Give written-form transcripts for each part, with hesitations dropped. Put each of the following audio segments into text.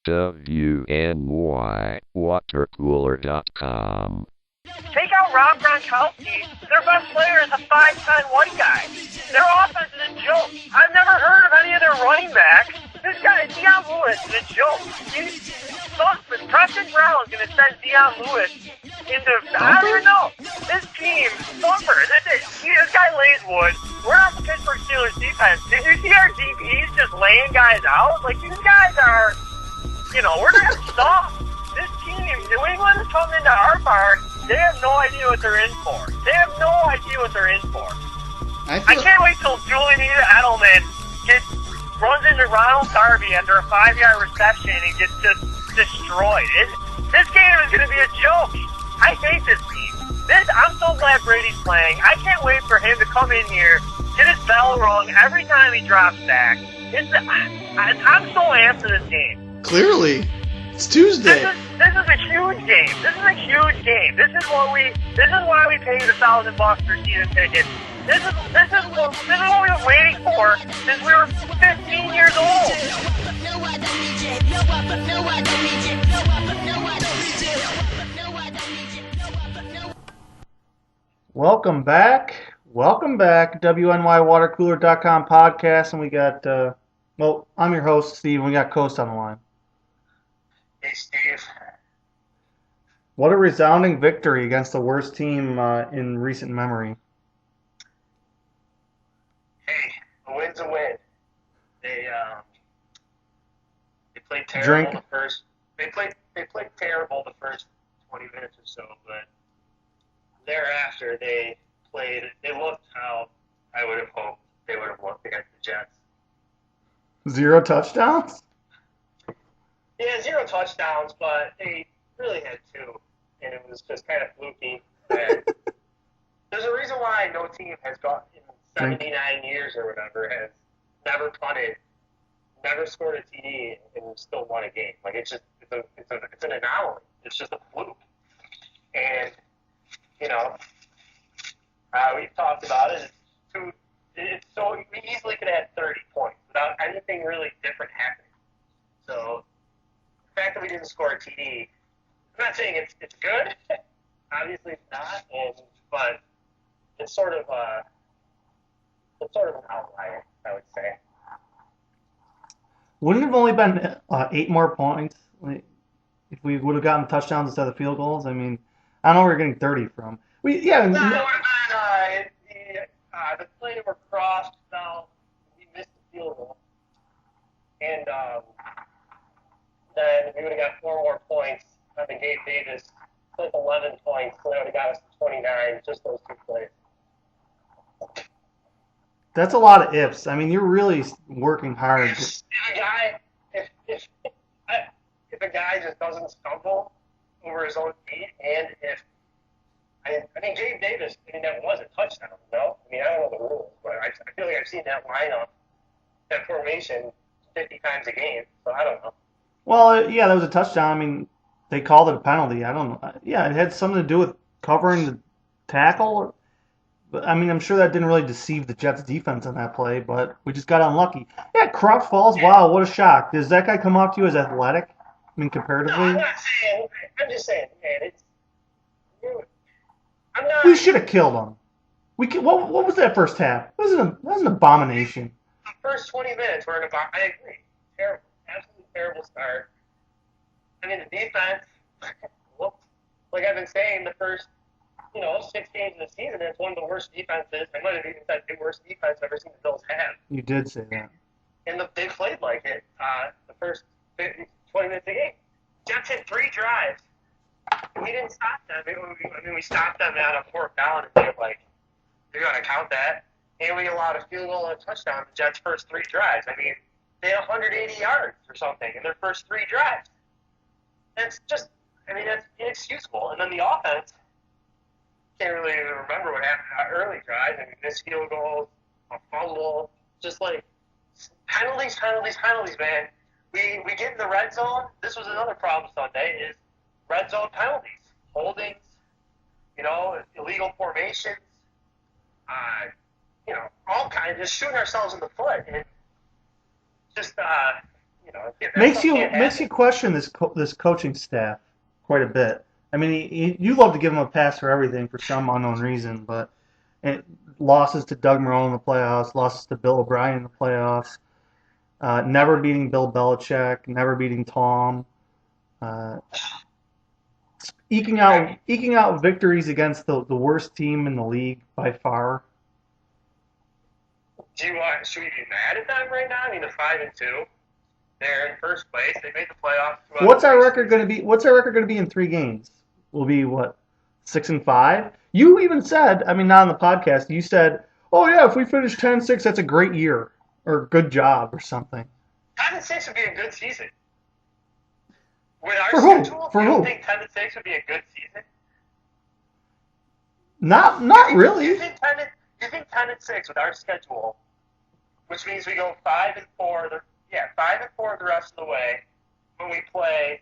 WNYWaterCooler.com. Take out Rob Gronkowski. Their best player is a 5'10" white guy. Their offense is a joke. I've never heard of any of their running backs. This guy, Deion Lewis, is a joke. Preston Brown's going to send Deion Lewis into, I don't even know. This team, Thumper, this guy lays wood. We're not the Pittsburgh Steelers defense. Did you see our DBs just laying guys out? Like, these guys are, we're not going to stop. This team, New England is coming into our park. They have no idea what they're in for. I can't wait till Julian Edelman runs into Ronald Darby after a 5-yard reception and gets just destroyed. This game is going to be a joke. I hate this team. I'm so glad Brady's playing. I can't wait for him to come in here, get his bell rung every time he drops back. I'm so amped for this game. Clearly. It's Tuesday. This is a huge game. This is why we paid $1,000 for season tickets. This is what we've been waiting for since we were 15 years old. Welcome back, WNYWaterCooler.com podcast, and we got, I'm your host, Steve, and we got Coast on the line. Hey, Steve. What a resounding victory against the worst team in recent memory. Hey, a win's a win. They played terrible They played terrible the first 20 minutes or so, but thereafter they looked how I would have hoped they would have looked against the Jets. 0 touchdowns? Yeah, 0 touchdowns, but they really had 2, and it was just kind of fluky. And there's a reason why no team has got in 79 years or whatever has never punted, never scored a TD, and still won a game. Like it's an anomaly. It's just a fluke. And we've talked about it. It's so we easily could have had 30 points without anything really different happening. So the fact that we didn't score a TD, I'm not saying it's good. Obviously it's not, but it's sort of an outlier, I would say. Wouldn't it have only been 8 more points if we would have gotten touchdowns instead of field goals? I mean, I don't know where you're getting 30 from. No, it would have been the play were crossed. Now we missed the field goal, and then we would have got 4 more points. I think Gabe Davis took 11 points, so that would have got us to 29. Just those 2 plays. That's a lot of ifs. I mean, you're really working hard. If a guy just doesn't stumble over his own feet, and Gabe Davis, that was a touchdown, no? I don't know the rules, but I feel like I've seen that lineup, that formation 50 times a game, so I don't know. Well, yeah, that was a touchdown. They called it a penalty. I don't know. Yeah, it had something to do with covering the tackle. But, I'm sure that didn't really deceive the Jets' defense on that play, but we just got unlucky. Yeah, Crouch Falls, wow, what a shock. Does that guy come off to you as athletic? Comparatively? No, I'm not saying. I'm just saying, man, I'm not. We should have killed him. What was that first half? It was an abomination. The first 20 minutes were an abomination. I agree. Terrible. Absolutely terrible start. The defense looked, like I've been saying, the first 6 games of the season, it's one of the worst defenses. I might have even said the worst defense I've ever seen the Bills have. You did say that. And they played like it the first 20 minutes of the game. Jets had 3 drives. We didn't stop them. We stopped them out of 4th down, and they're going to count that. And we allowed a field goal and a touchdown the Jets' first 3 drives. They had 180 yards or something in their first 3 drives. That's just, that's inexcusable. And then the offense, can't really even remember what happened in our early drives. Missed field goals, a fumble, just like penalties, man. We get in the red zone. This was another problem Sunday, is red zone penalties, holdings, illegal formations, all kinds, just shooting ourselves in the foot. And just that makes stuff you can't makes you happen. question this coaching staff quite a bit. I mean, you love to give him a pass for everything for some unknown reason, but losses to Doug Marrone in the playoffs, losses to Bill O'Brien in the playoffs, never beating Bill Belichick, never beating Tom, uh, eking out victories against the worst team in the league by far. Should we be mad at them right now? I mean, they're 5-2. They're in first place. They made the playoffs. What's our record going to be? What's our record going to be in 3 games? We'll be what, 6-5? You even said, I mean, not on the podcast. You said, "Oh yeah, if we finish 10-6, that's a great year or good job or something." 10-6 would be a good season. With our For who? schedule, For you don't who? think 10-6 would be a good season? Not really. You think 10-6 with our schedule, which means we go 5-4. 5-4 the rest of the way. When we play,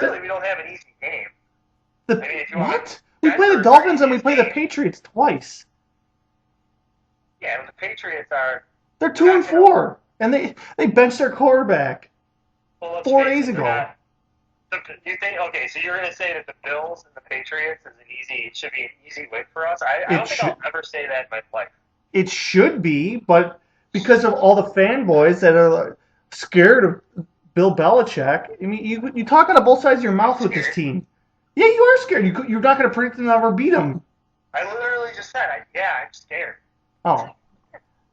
really, we don't have an easy game. If you What? We play the Dolphins and we play the Patriots twice. Yeah, the Patriots are. They're 2-4, and they benched their quarterback 4 days ago. You think? Okay, so you're going to say that the Bills and the Patriots should be an easy win for us? I don't think I'll ever say that in my life. It should be, but because of all the fanboys that are scared of Bill Belichick, I mean, you talk out of both sides of your mouth with this team. Yeah, you are scared. You're not going to predict them to ever beat them. I literally just said, I'm scared. Oh.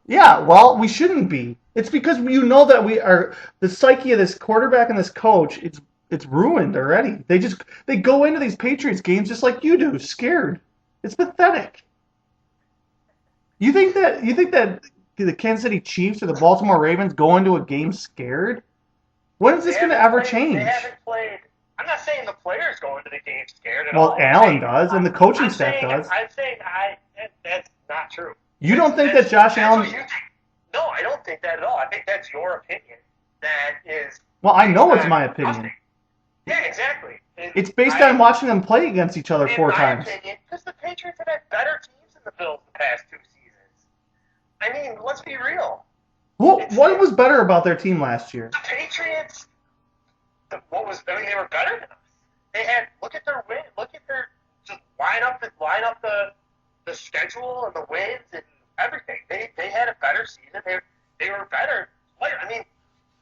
Yeah, well, we shouldn't be. It's because you know that the psyche of this quarterback and this coach, it's ruined already. They go into these Patriots games just like you do, scared. It's pathetic. You think that the Kansas City Chiefs or the Baltimore Ravens go into a game scared? When is this going to ever change? They haven't played. I'm not saying the players go into the game scared at all. Well, Allen does, and the coaching staff does. I'm saying that's not true. You don't think that Josh Allen? No, I don't think that at all. I think that's your opinion. That is. Well, I know it's my opinion. Nothing. Yeah, exactly. It's based on watching them play against each other 4 times. In my opinion, because the Patriots have had better teams than the Bills the past 2 seasons. I mean, let's be real. What was better about their team last year? The Patriots. They were better than us. They had look at their just line up the schedule and the wins and everything. They had a better season. They were better. I mean,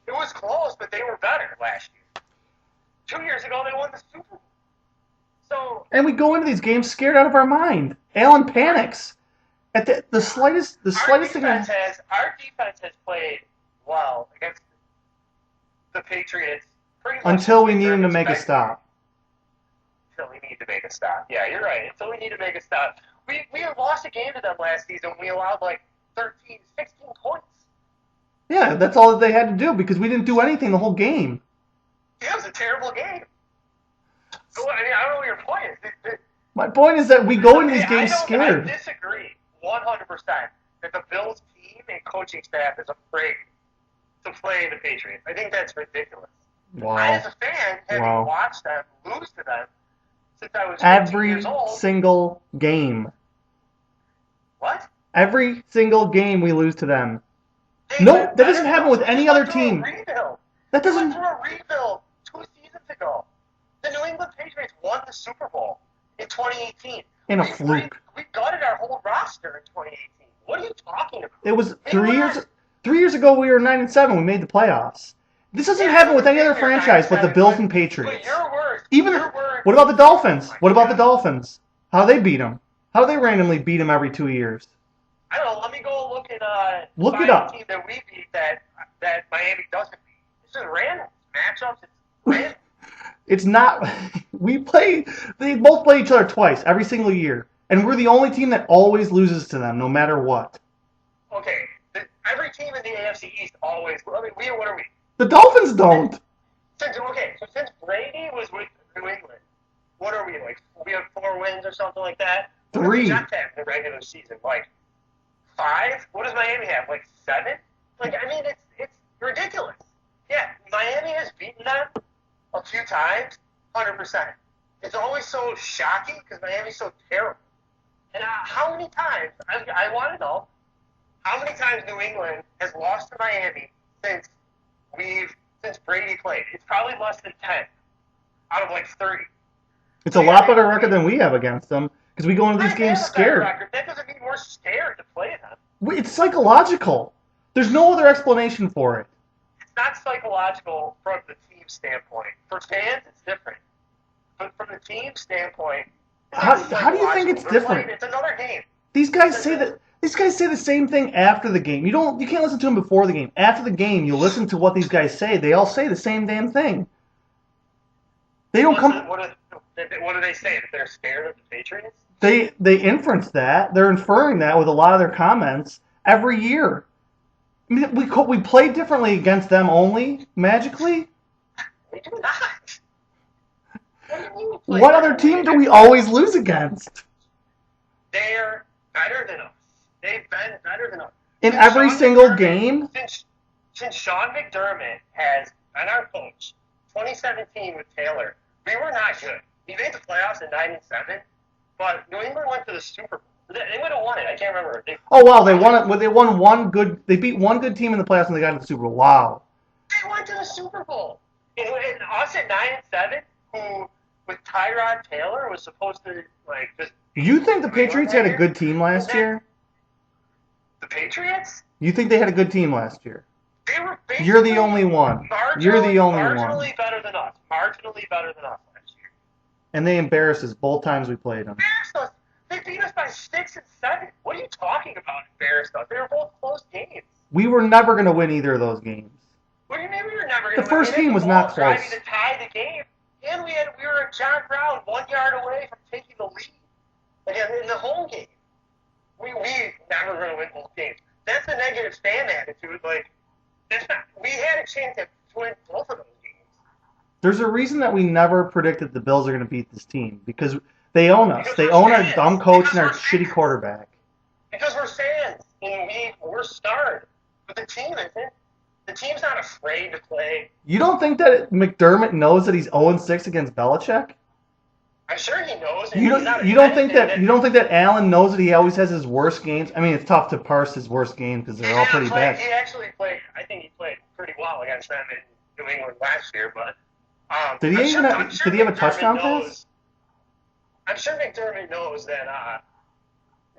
it was close, but they were better last year. 2 years ago, they won the Super Bowl. So. And we go into these games scared out of our mind. Allen panics at the slightest thing. Our defense has played well against the Patriots. Until we need him to make a stop. Until we need to make a stop. Yeah, you're right. Until we need to make a stop. We lost a game to them last season. We allowed 16 points. Yeah, that's all that they had to do because we didn't do anything the whole game. Yeah, it was a terrible game. So, I mean, I don't know what your point is. My point is that we go into these games scared. I disagree 100% that the Bills team and coaching staff is afraid to play the Patriots. I think that's ridiculous. Wow. I, as a fan, having watched them lose to them since I was 15 years old. Every single game. What? Every single game we lose to them. No, that doesn't happen with any other team. That doesn't. They went through a rebuild 2 seasons ago. The New England Patriots won the Super Bowl in 2018. In a fluke. We gutted our whole roster in 2018. What are you talking about? It was 3 years. 3 years ago, we were 9-7. We made the playoffs. This doesn't happen with any other franchise but the Bills and Patriots. But your words. What about the Dolphins? What about the Dolphins? How do they beat them? How do they randomly beat them every 2 years? I don't know. Let me go look at look it up. Team that we beat that Miami doesn't beat. It's just random matchups. It's random. It's not. We play. They both play each other twice every single year, and we're the only team that always loses to them, no matter what. Okay, every team in the AFC East always. I mean, what are we? The Dolphins don't. Since Brady was with New England, what are we like? We have 4 wins or something like that. 3. What do the Jets have in the regular season? 5? What does Miami have? 7? I mean, it's ridiculous. Yeah, Miami has beaten them a few times, 100%. It's always so shocking because Miami's so terrible. And how many times? I want to know how many times New England has lost to Miami since since Brady played, it's probably less than 10 out of like 30. It's a lot better record than we have against them because we go into these games scared. That doesn't mean we're scared to play them. It's psychological. There's no other explanation for it. It's not psychological from the team standpoint. For fans, it's different. But from the team standpoint, how do you think it's different? It's another game. These guys say the same thing after the game. You can't listen to them before the game. After the game, you listen to what these guys say. They all say the same damn thing. They don't come. What do they say? That they're scared of the Patriots? They inference that. They're inferring that with a lot of their comments every year. I mean, we play differently against them only magically. We do not. What other team do we always lose against? They're better than us. They've been better than us. In every single game? Since Sean McDermott has been our coach, 2017 with Taylor, we were not good. We made the playoffs in 9-7, but New England went to the Super Bowl. They would have won it. I can't remember. They won it. They won one good. They beat one good team in the playoffs and they got into the Super Bowl. Wow. They went to the Super Bowl. And us at 9-7, who with Tyrod Taylor was supposed to just. You think the Patriots had a good team last year? The Patriots? You think they had a good team last year? They were. You're the only one. You're the only one. Marginally better than us. Marginally better than us last year. And they embarrassed us both times we played them. Embarrassed us. They beat us by 6 and 7. What are you talking about? Embarrassed us. They were both close games. We were never going to win either of those games. What do you mean we were never going to win? The first game was not close. To tie the game, and we were John Brown 1 yard away from taking the lead. Again, in the home game, we never going to win both games. That's the negative fan attitude. That's not. We had a chance to win both of those games. There's a reason that we never predicted the Bills are going to beat this team because they own us. They own our dumb coach and our shitty quarterback. Because we're fans and we're scarred, but the team isn't. The team's not afraid to play. You don't think that McDermott knows that he's 0-6 against Belichick? I'm sure he knows. You don't think that Allen knows that he always has his worst games? I mean, it's tough to parse his worst games because they're all pretty bad. He actually played. I think he played pretty well against them in New England last year. But did he have a touchdown pass? I'm sure McDermott knows that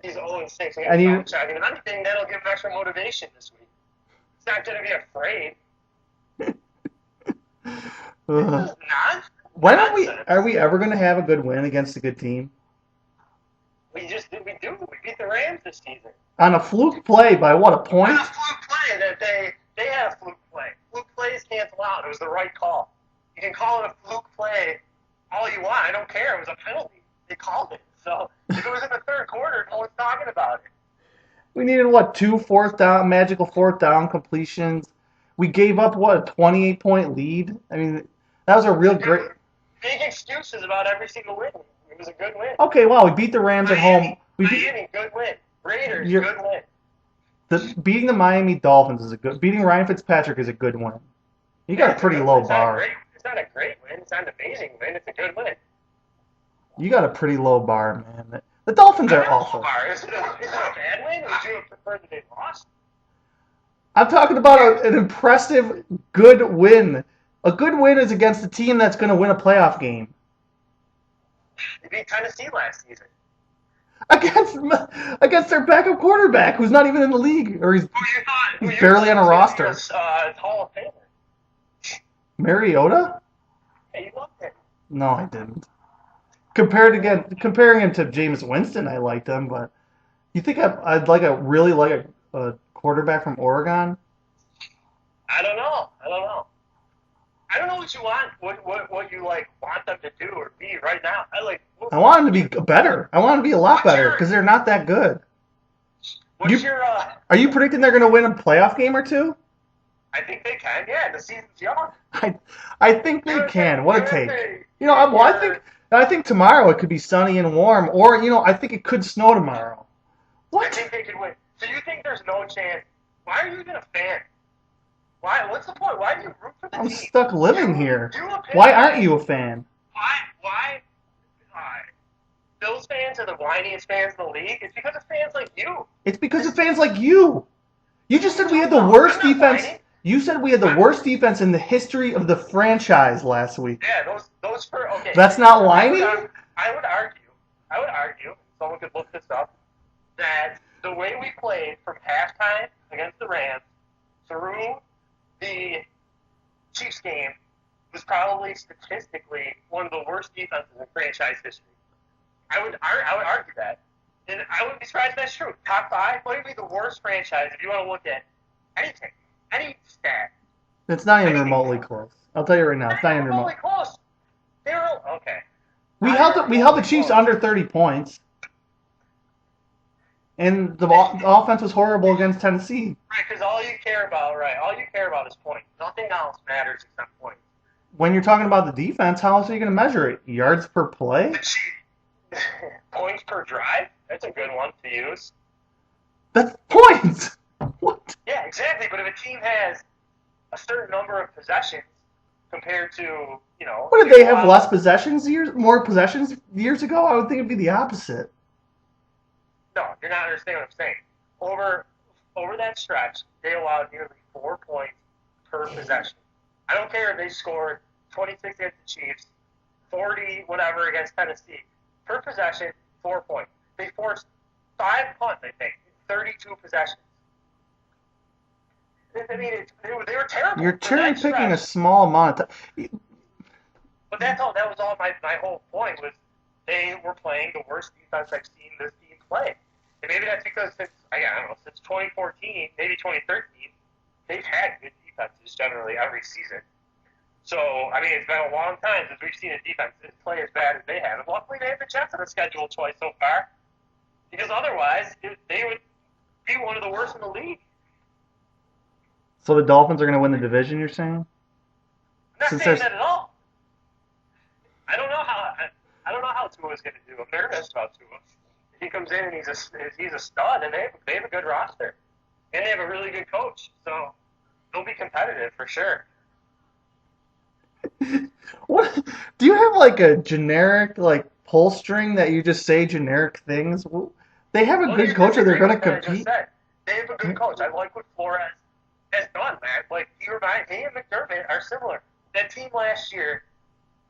he's 0-6 against Belichick. And I think that'll give him extra motivation this week. He's not going to be afraid. Not. Why don't we? Are we ever going to have a good win against a good team? We do. We beat the Rams this season. On a fluke play by what, a point? On a fluke play that they had a fluke play. Fluke plays cancel out. It was the right call. You can call it a fluke play all you want. I don't care. It was a penalty. They called it. So if it was in the third quarter, no one's talking about it. We needed two magical fourth down completions. We gave up a 28-point lead. I mean, that was a real great. Big excuses about every single win. It was a good win. Okay, wow, we beat the Rams at home. Miami, good win. Raiders, good win. Beating the Miami Dolphins is a good. Beating Ryan Fitzpatrick is a good win. You got a pretty low bar. It's not a great win. It's not an amazing win. It's a good win. You got a pretty low bar, man. The Dolphins are awful. Is it a bad win? Would you have preferred that they lost? I'm talking about an impressive good win. A good win is against a team that's going to win a playoff game. They beat Tennessee last season. Against their backup quarterback, who's not even in the league, or he's barely on a roster. Hall of Famer. Mariota? Hey, you loved him. No, I didn't. Comparing him to Jameis Winston, I liked him, but you think I'd really like a quarterback from Oregon? I don't know. I don't know what you want, what you want them to do or be right now. I want them to be better. I want them to be a lot better because they're not that good. Are you predicting they're going to win a playoff game or two? I think they can. Yeah, the season's young. I think they can. What a take. I think tomorrow it could be sunny and warm, or I think it could snow tomorrow. What? I think they could win. So you think there's no chance? Why are you even a fan? Why? What's the point? Why do you root for the team? I'm stuck living here. Why aren't you a fan? Why? Bills fans are the whiniest fans in the league. It's because of fans like you. It's because of fans like you. You just said we had the worst defense. You said we had the worst defense in the history of the franchise last week. Yeah, those for okay. That's not whining? I would argue, someone could look this up, that the way we played from halftime against the Rams through the Chiefs game was probably statistically one of the worst defenses in franchise history. I would argue that. And I wouldn't be surprised if that's true. Top 5 might be the worst franchise if you want to look at anything, any stat. It's not even remotely close. I'll tell you right now, it's not even remotely close. They were okay. We held the Chiefs under 30 points, and the offense was horrible against Tennessee. Right, because all you care about is points. Nothing else matters except points. When you're talking about the defense, how else are you going to measure it? Yards per play? Points per drive? That's a good one to use. That's points! What? Yeah, exactly. But if a team has a certain number of possessions compared to, What, did they have less possessions more possessions years ago? I would think it'd be the opposite. No, you're not understanding what I'm saying. Over that stretch, they allowed nearly 4 points per possession. I don't care if they scored 26 against the Chiefs, 40 whatever against Tennessee. Per possession, 4 points. They forced 5 punts, I think, in 32 possessions. I mean, they were terrible. You're cherry picking a small amount of time. But that's all. That was all. My whole point was they were playing the worst defense I've seen this team play. And maybe that's because since 2014, maybe 2013, they've had good defenses generally every season. So, I mean, it's been a long time since we've seen a defense play as bad as they have. And luckily, they have the Jets on the schedule twice so far. Because otherwise, they would be one of the worst in the league. So the Dolphins are going to win the division, you're saying? I'm not saying that at all. I don't know how Tua's going to do. I'm nervous about Tua. If he comes in and he's a stud, and they have a good roster, and they have a really good coach, so they'll be competitive for sure. What? Do you have like a generic pull string that you just say generic things? They have a good coach, or they're going to compete. They have a good coach. I like what Flores has done, man. Like he and McDermott are similar. That team last year,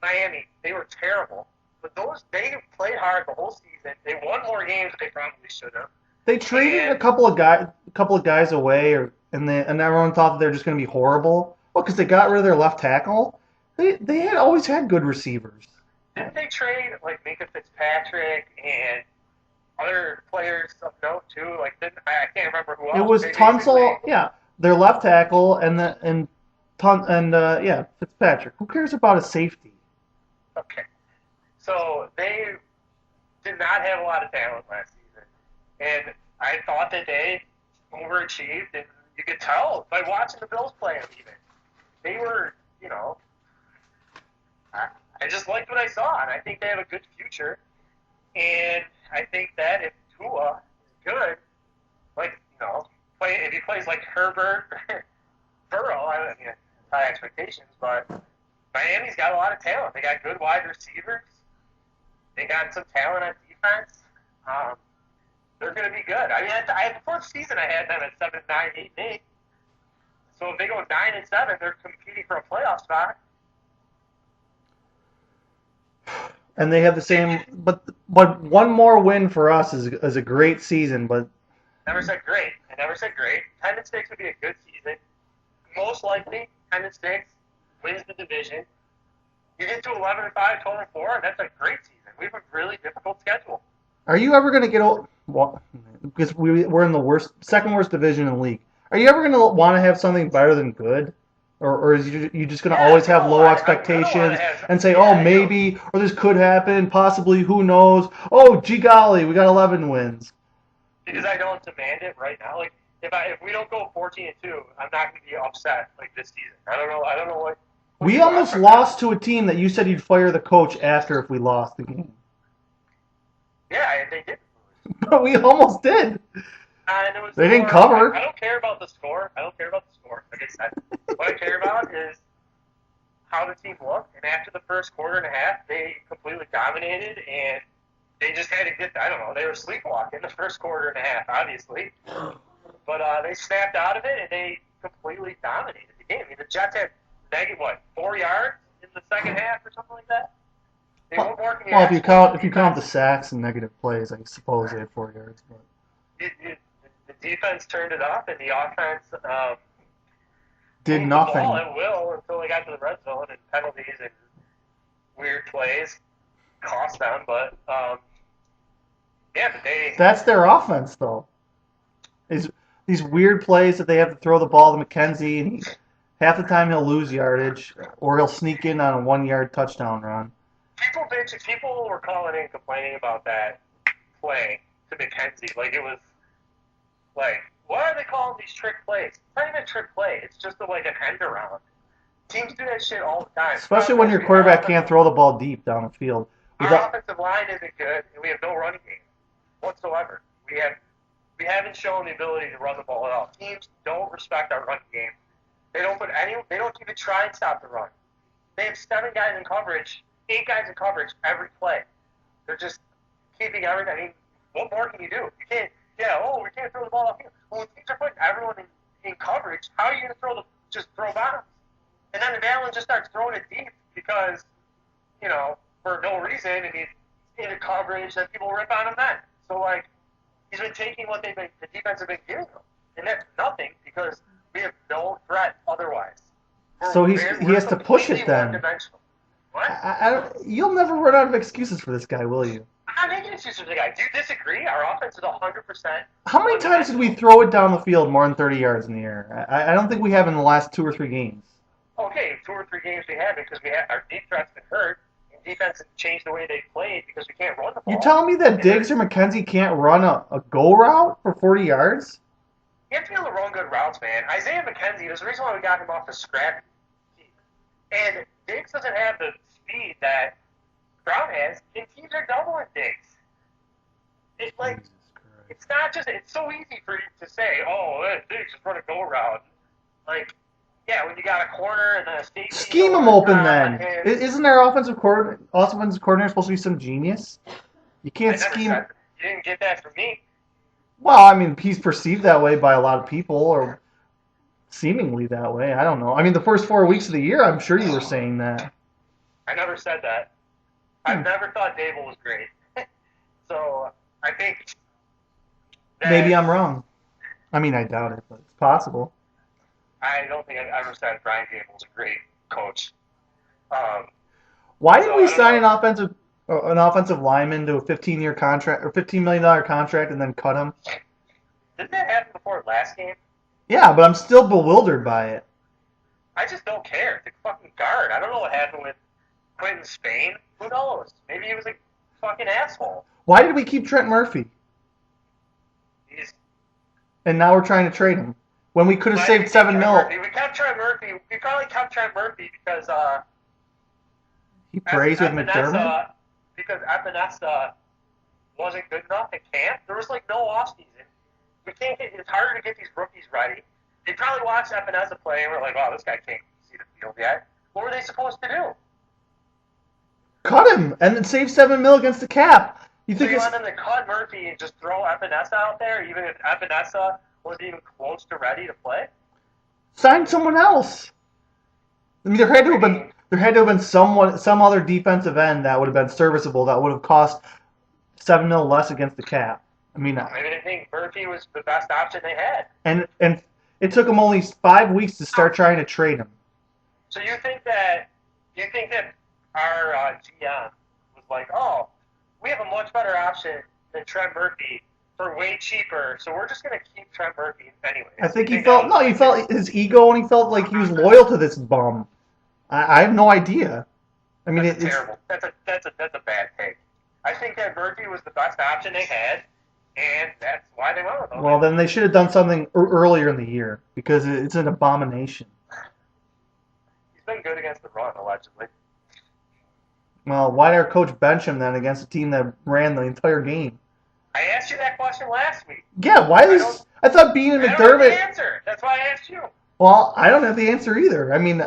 Miami, they were terrible, but they played hard the whole season. They won more games than they probably should have. They traded a couple of guys away, and everyone thought that they're just going to be horrible. Well, because they got rid of their left tackle. They had always had good receivers. Didn't they trade like Minka Fitzpatrick and other players of note too? Like I can't remember who else. It was Tunsil, yeah, their left tackle, and Fitzpatrick. Who cares about a safety? Okay, so they did not have a lot of talent last season, and I thought that they overachieved, and you could tell by watching the Bills play them. Even they were, I just liked what I saw, and I think they have a good future. And I think that if Tua is good, if he plays like Herbert, Burrow, I mean, high expectations, but Miami's got a lot of talent. They got good wide receivers. They got some talent on defense. They're going to be good. I mean, before the season, I had them at 7, 9, 8, 8. So if they go 9 and 7, they're competing for a playoff spot. And they have the same, but one more win for us is a great season. But never said great. I never said great. 10-6 would be a good season. Most likely, 10-6 wins the division. You get to 11-5, 12-4, that's a great season. We have a really difficult schedule. Are you ever going to get old? Well, because we're in the second worst division in the league. Are you ever going to want to have something better than good? Or is you just going to always have low expectations and say, maybe, or this could happen, possibly, who knows? Oh, gee golly, we got 11 wins. Because I don't demand it right now. Like if we don't go 14-2, I'm not going to be upset this season. I don't know what. We almost lost to a team that you said you'd fire the coach after if we lost the game. Yeah, they did. But we almost did. They didn't cover. I don't care about the score. Like I said, what I care about is how the team looked. And after the first quarter and a half, they completely dominated, and they just had to get. I don't know. They were sleepwalking the first quarter and a half, obviously. But they snapped out of it, and they completely dominated the game. I mean, the Jets had 4 yards in the second half or something like that? They won't work in the Well, if you count the defense. sacks and negative plays, I suppose they had 4 yards. But The defense turned it up, and the offense did moved the ball nothing. at will until they got to the red zone, and penalties and weird plays cost them. But but That's their offense, though. Is these weird plays that they have to throw the ball to McKenzie, and half the time he'll lose yardage, or he'll sneak in on a 1-yard touchdown run. people were calling in complaining about that play to McKenzie. Like, it was like, why are they calling these trick plays? It's not even a trick play. It's just like an end around. Teams do that shit all the time. Especially when your quarterback can't throw the ball deep down the field. Our offensive line isn't good, and we have no running game whatsoever. We haven't shown the ability to run the ball at all. Teams don't respect our running game. They don't even try and stop the run. They have 7 guys in coverage, 8 guys in coverage every play. They're just keeping everything. I mean, what more can you do? You can't. We can't throw the ball up here. Well, when teams are putting everyone in coverage, how are you going to just throw bombs? And then Allen just starts throwing it deep because, for no reason, and he's in a coverage that people rip on him then. So, like, he's been taking what the defense have been giving him. And that's nothing because we have no threat otherwise. So he has to push it then. One-dimensional. What? You'll never run out of excuses for this guy, will you? I'm not making excuses for the guy. Do you disagree? Our offense is 100%. How many times did we throw it down the field more than 30 yards in the air? I don't think we have in the last 2 or 3 games. Okay, 2 or 3 games we have because our deep threat's been hurt. And defense has changed the way they played because we can't run the ball. You telling me that Diggs or McKenzie can't run a go route for 40 yards? You have to be able to run good routes, man. Isaiah McKenzie, there's a reason why we got him off the scrap team. And Diggs doesn't have the speed that Brown has, and teams are doubling Diggs. It's like, it's not just, it's so easy for you to say, Diggs just run a go route. Like, yeah, when you got a corner and then a safety. Scheme him open then. Isn't our offensive coordinator supposed to be some genius? You can't scheme. You didn't get that from me. Well, I mean, he's perceived that way by a lot of people, or seemingly that way. I don't know. I mean, the first 4 weeks of the year, I'm sure you were saying that. I never said that. I've never thought Dable was great. So, I think that maybe I'm wrong. I mean, I doubt it, but it's possible. I don't think I've ever said Brian Dable's a great coach. Why did we sign an offensive lineman to a 15-year contract or $15 million contract and then cut him? Didn't that happen before last game? Yeah, but I'm still bewildered by it. I just don't care. The fucking guard. I don't know what happened with Quentin Spain. Who knows? Maybe he was a fucking asshole. Why did we keep Trent Murphy? And now we're trying to trade him when we could have saved $7 million. We kept Trent Murphy. We probably kept Trent Murphy because he prays with McDermott. Because Epinesa wasn't good enough at camp. There was like no offseason. We can't get. It's harder to get these rookies ready. They probably watched Epinesa play and were like, "Wow, this guy can't see the field yet." What were they supposed to do? Cut him and then save $7 million against the cap. You think you want them to cut Murphy and just throw Epinesa out there, even if Epinesa wasn't even close to ready to play? Sign someone else. I mean, there had to have been some other defensive end that would have been serviceable that would have cost $7 million less against the cap. I mean, maybe they think Murphy was the best option they had. And it took them only 5 weeks to start trying to trade him. So you think that our GM was like, oh, we have a much better option than Trent Murphy for way cheaper, so we're just going to keep Trent Murphy anyway. I think he felt his ego, and he felt like he was loyal to this bum. I have no idea. I mean, it's terrible. That's a bad take. I think that Murphy was the best option they had, and that's why they went with him. Well, then they should have done something earlier in the year because it's an abomination. He's been good against the run, allegedly. Well, why did our coach bench him then against a team that ran the entire game? I asked you that question last week. Yeah, why is I thought Bean and McDermott. I don't have the answer. That's why I asked you. Well, I don't have the answer either. I mean,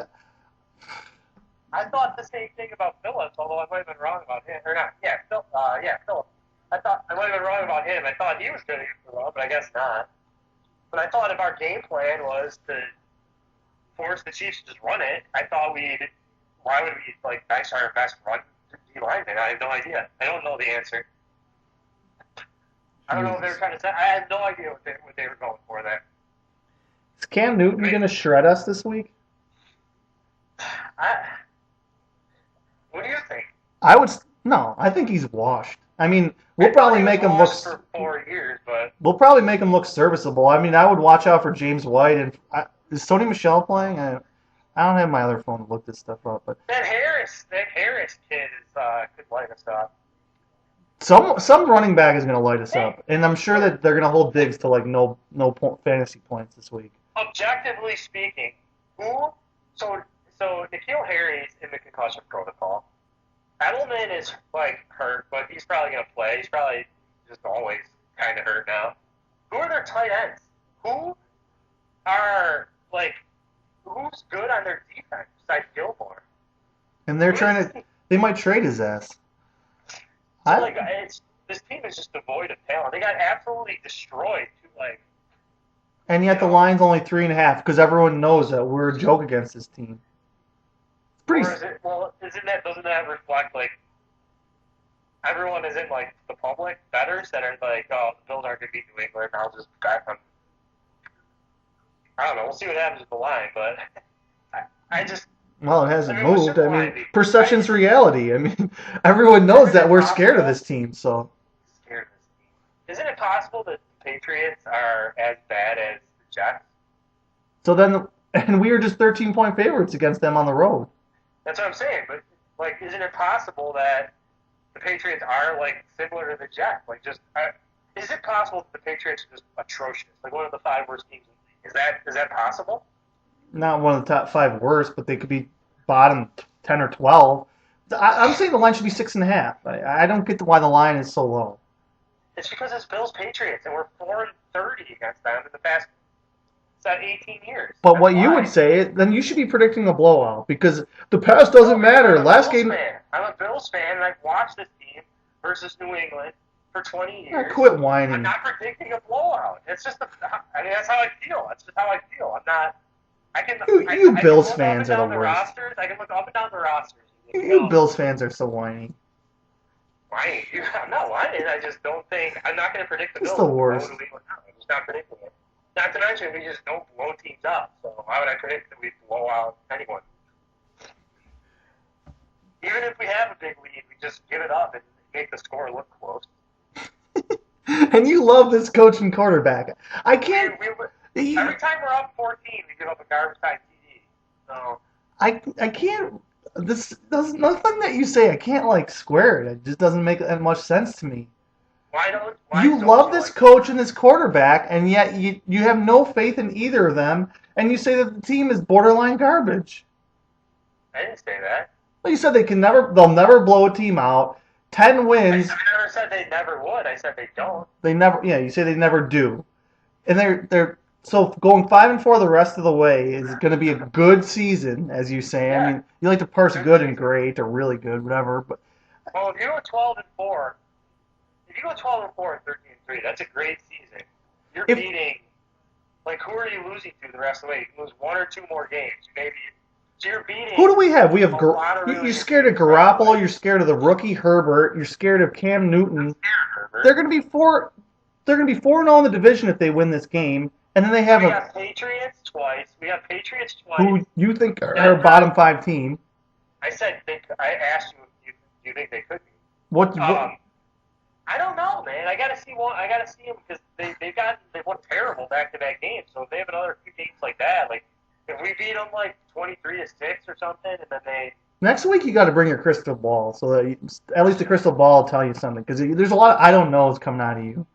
I thought the same thing about Phillips, although I might have been wrong about him. Or not? Yeah, Phillips. I thought I might have been wrong about him. I thought he was good against the run, but I guess not. But I thought if our game plan was to force the Chiefs to just run it. I thought why would we bench our best run D lineman? I have no idea. I don't know the answer. I don't know what they were trying to say. I had no idea what they were going for there. Is Cam Newton going to shred us this week? What do you think? I think he's washed. I mean, we'll probably make him look for 4 years, but we'll probably make him look serviceable. I mean, I would watch out for James White and is Sony Michel playing? I don't have my other phone to look this stuff up, but that Harris kid could light us up. Some running back is going to light us up, and I'm sure that they're going to hold Diggs to no fantasy points this week. Objectively speaking, so N'Keal Harry's in the concussion protocol. Edelman is hurt, but he's probably going to play. He's probably just always kind of hurt now. Who are their tight ends? Who are who's good on their defense besides Gilmore? And they might trade his ass. This team is just devoid of talent. They got absolutely destroyed. And yet the line's only 3.5 because everyone knows that we're a joke against this team. It's pretty. Doesn't that reflect everyone is in the public bettors that are oh, the Bills aren't going to beat New England. I'll just back them. I don't know. We'll see what happens with the line, but I just. Well, it hasn't moved. I mean, perception's reality. I mean, everyone knows that we're scared of this team. So. Scared of this team. Isn't it possible that the Patriots are as bad as the Jets? So then, and we are just 13-point favorites against them on the road. That's what I'm saying. But isn't it possible that the Patriots are similar to the Jets? Is it possible that the Patriots are just atrocious? One of the 5 worst teams in the league. Is that possible? Not one of the top 5 worst, but they could be bottom 10 or 12. I'm saying the line should be 6.5. I don't get why the line is so low. It's because it's Bills Patriots, and we're 4-30 against them in the past 18 years. But that's what you would say, then you should be predicting a blowout because the past doesn't matter. Last game. I'm a Bills fan, and I've watched this team versus New England for 20 years. Yeah, quit whining. I'm not predicting a blowout. It's just that's how I feel. That's just how I feel. I'm not. You Bills fans are the worst. I can look up and down the rosters. You Bills fans are so whiny. Whining? I'm not whining. I just don't think I'm not going to predict the Bills. It's the worst. I'm just not predicting it. Not to mention, we just don't blow teams up. So why would I predict that we blow out anyone? Even if we have a big lead, we just give it up and make the score look close. And you love this coach and quarterback. I can't. Every time we're up 14, we give up a garbage time TD. So I can't. There's nothing that you say. I can't square it. It just doesn't make that much sense to me. You love this coach and this quarterback, and yet you have no faith in either of them, and you say that the team is borderline garbage. I didn't say that. Well, you said they'll never blow a team out. 10 wins. I never said they never would. I said they don't. They never. Yeah, you say they never do, and they're so going 5-4 the rest of the way is going to be a good season, as you say. Yeah. I mean, you like to parse good and great or really good, whatever. But well, if you go 12-4. If you go 12-4 and 13-3, that's a great season. You're beating, who are you losing to the rest of the way? You can lose 1 or 2 more games. So you're beating. Who do we have? We have you're scared of Garoppolo. You're scared of the rookie Herbert. You're scared of Cam Newton. They're going to be 4. They're going to be 4-0 in the division if they win this game, and then they have We got Patriots twice. Who you think are a bottom 5 team? I said I asked you if you think they could be. What? I don't know, man. I gotta see them because they won terrible back-to-back games. So if they have another 2 games like that, if we beat them 23-6 or something, and then they. Next week you got to bring your crystal ball so that at least the crystal ball will tell you something because there's a lot of I don't knows coming out of you.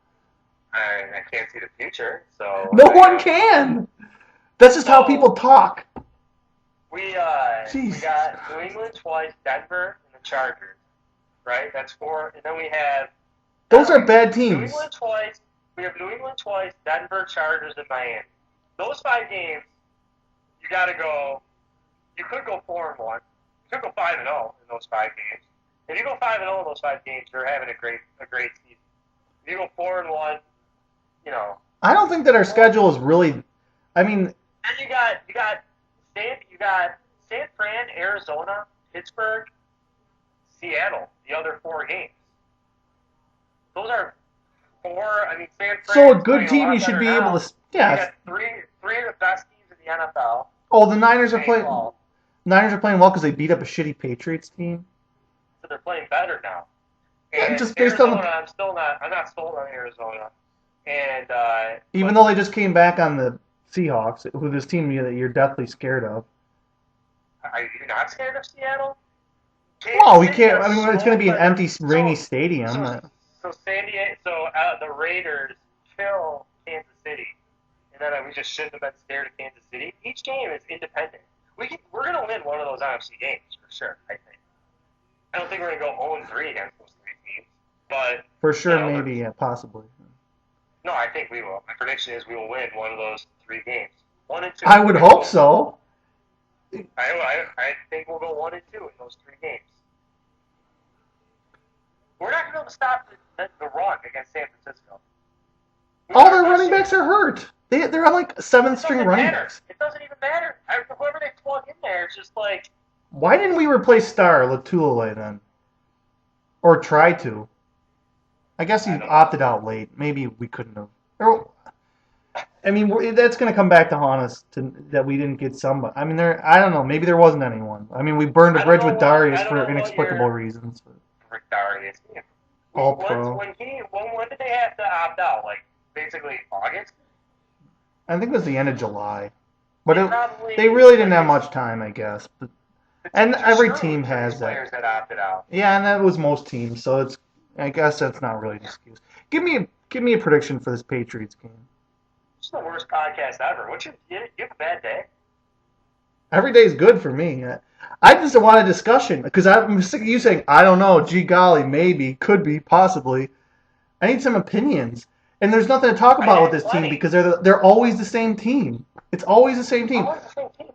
I can't see the future, so. No one can. That's just how people talk. We got New England twice, Denver, and the Chargers. Right, that's 4, and then we have. Those are bad teams. New England twice. We have New England twice, Denver, Chargers, and Miami. Those 5 games, you got to go. You could go 4-1. You could go 5-0 in those 5 games. If you go 5-0 in those 5 games, you're having a great season. If you go 4-1, I don't think that our schedule is really. I mean. And you got You got San Fran, Arizona, Pittsburgh, Seattle. The other 4 games. Those are 4. I mean, San Fran. So a good team, you should be able to. Yeah. You got three of the best teams in the NFL. Oh, the Niners are playing. Niners are playing well because they beat up a shitty Patriots team. So they're playing better now. Yeah, And just based Arizona, on I'm not sold on Arizona. And even though they just came back on the Seahawks, who this team that you're deathly scared of. Are you not scared of Seattle? Well, we can't. I mean, it's going to be an empty, rainy stadium. So San Diego, the Raiders kill Kansas City, and then we just shouldn't have been scared of Kansas City. Each game is independent. We're going to win one of those NFC games for sure. I think. I don't think we're going to go 0-3 against those 3 teams, but for sure, maybe, yeah, possibly. No, I think we will. My prediction is we will win one of those 3 games. 1 and 2. I would hope so. I think we'll go 1 and 2 in those 3 games. We're not going to be able to stop the run against San Francisco. All their running backs are hurt. They're on like 7th-string running backs. It doesn't even matter. Whoever they plug in there is just like. Why didn't we replace Star Latulele then? Or try to? I guess he opted out late. Maybe we couldn't have. I mean, that's going to come back to haunt us that we didn't get somebody. I mean, I don't know. Maybe there wasn't anyone. I mean, we burned a bridge with Darius for inexplicable reasons. Rick Darius. All pro. When did they have to opt out? Like, basically August? I think it was the end of July. But they really didn't have much time, I guess. And every team has that. Players that opted out. Yeah, and that was most teams, so I guess that's not really an excuse. Give me a prediction for this Patriots game. It's the worst podcast ever. You have a bad day? Every day's good for me. I just want a discussion because I'm sick of you saying, I don't know, gee golly, maybe, could be, possibly. I need some opinions. And there's nothing to talk about with this team because they're always the same team. It's always the same team.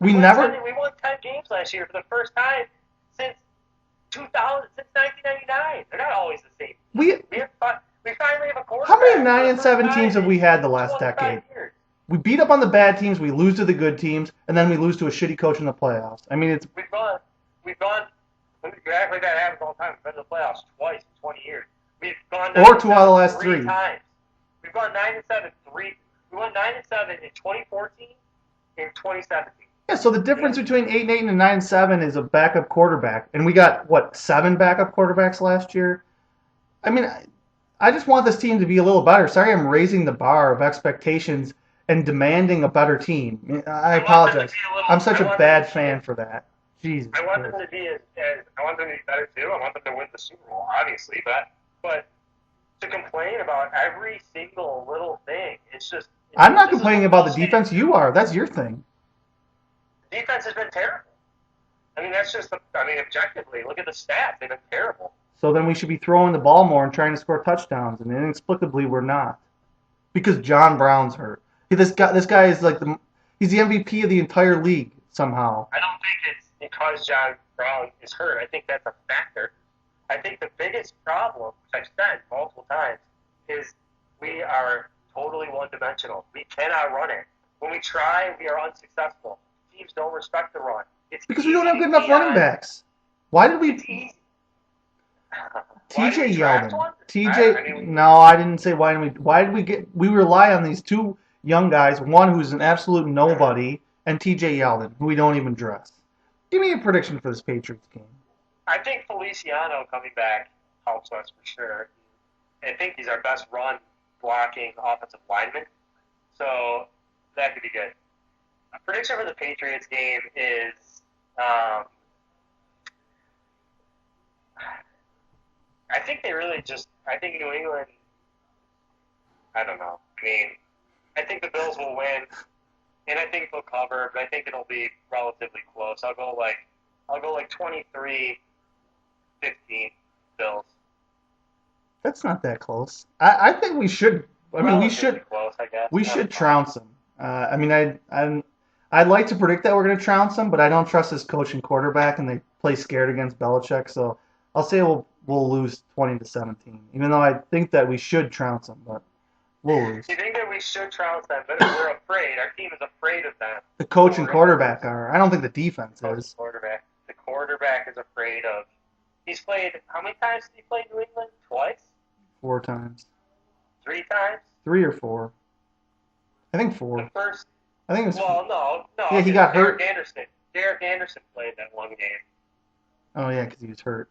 We won 10 games last year for the first time since 1999. They're not always the same. We finally have a quarterback. How many 9-7 teams have we had the last decade? We beat up on the bad teams, we lose to the good teams, and then we lose to a shitty coach in the playoffs. I mean, it's we've gone. You act like that happens all the time. We've been to the playoffs twice in 20 years. We've gone 2 out of the last 3 times. We've gone 9-7 3. We won 9-7 in 2014 and 2017. Yeah, so the difference between 8-8 and 9-7 is a backup quarterback, and we got 7 backup quarterbacks last year. I mean, I just want this team to be a little better. Sorry, I'm raising the bar of expectations and demanding a better team. I apologize. I'm such a bad fan for that. Jesus. I want them to be I want them to be better too. I want them to win the Super Bowl, obviously, but to complain about every single little thing, I'm not complaining about the defense. You are. That's your thing. The defense has been terrible. I mean, objectively, look at the stats. They've been terrible. So then we should be throwing the ball more and trying to score touchdowns, and inexplicably we're not. Because John Brown's hurt. This guy is like he's the MVP of the entire league somehow. I don't think it's because John Brown is hurt. I think that's a factor. I think the biggest problem, which I've said multiple times, is we are totally one-dimensional. We cannot run it. When we try, we are unsuccessful. Teams don't respect the run. It's because we don't have good enough running backs. Why did we? TJ Yeldon. No, I didn't say why did we. Why did we get? We rely on these 2 young guys. One who's an absolute nobody, and TJ Yeldon, who we don't even dress. Give me a prediction for this Patriots game. I think Feliciano coming back helps us for sure. I think he's our best run blocking offensive lineman, so that could be good. A prediction for the Patriots game is I think New England, I don't know. I mean, I think the Bills will win, and I think they'll cover, but I think it'll be relatively close. I'll go like 23-15 Bills. That's not that close. I think we should. We should. Close, I guess. We should trounce them. I'd like to predict that we're going to trounce them, but I don't trust this coach and quarterback, and they play scared against Belichick. So I'll say we'll lose 20-17, even though I think that we should trounce them. But We'll lose. You think that we should trounce them, but we're afraid. Our team is afraid of them. The coach and quarterback are. I don't think the defense is. The quarterback is afraid of. He's played. How many times did he play New England? Twice? 4 times. 3 times? 3 or 4. I think 4. The first. I think it was. Well, no. Yeah, he got hurt. Derek Anderson played that one game. Oh yeah, because he was hurt.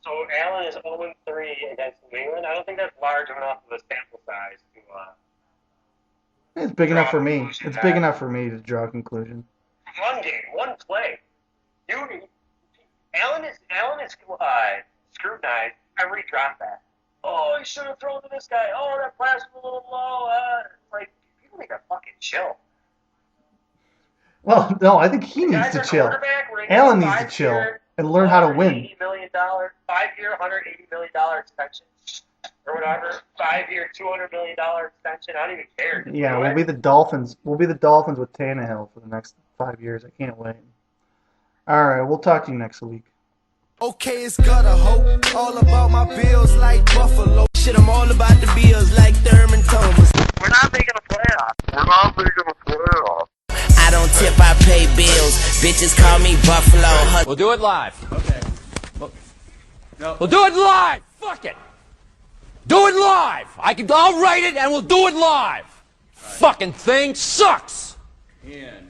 So Allen is 0-3 against New England. I don't think that's large enough of a sample size to. It's big enough for me. It's big enough for me to draw a conclusion. One game, one play. Allen is scrutinized every drop back. Oh, he should have thrown to this guy. Oh, that pass was a little low. Like, people need to fucking chill. Well, no, I think he needs to chill. Allen needs to chill and learn how to win. $$80 million, 5-year, $180 million extension, or whatever. 5-year, $200 million extension. I don't even care. Yeah, we'll be the Dolphins. We'll be the Dolphins with Tannehill for the next 5 years. I can't wait. All right, we'll talk to you next week. Okay, it's gutter hope. All about my bills like Buffalo. Shit, I'm all about the bills like Thurman Thomas. We're not making a playoff. I don't tip, I pay bills. Bitches call me Buffalo. We'll do it live. Okay. We'll do it live. Fuck it. Do it live. I'll write it and we'll do it live. Fucking thing sucks. Ian.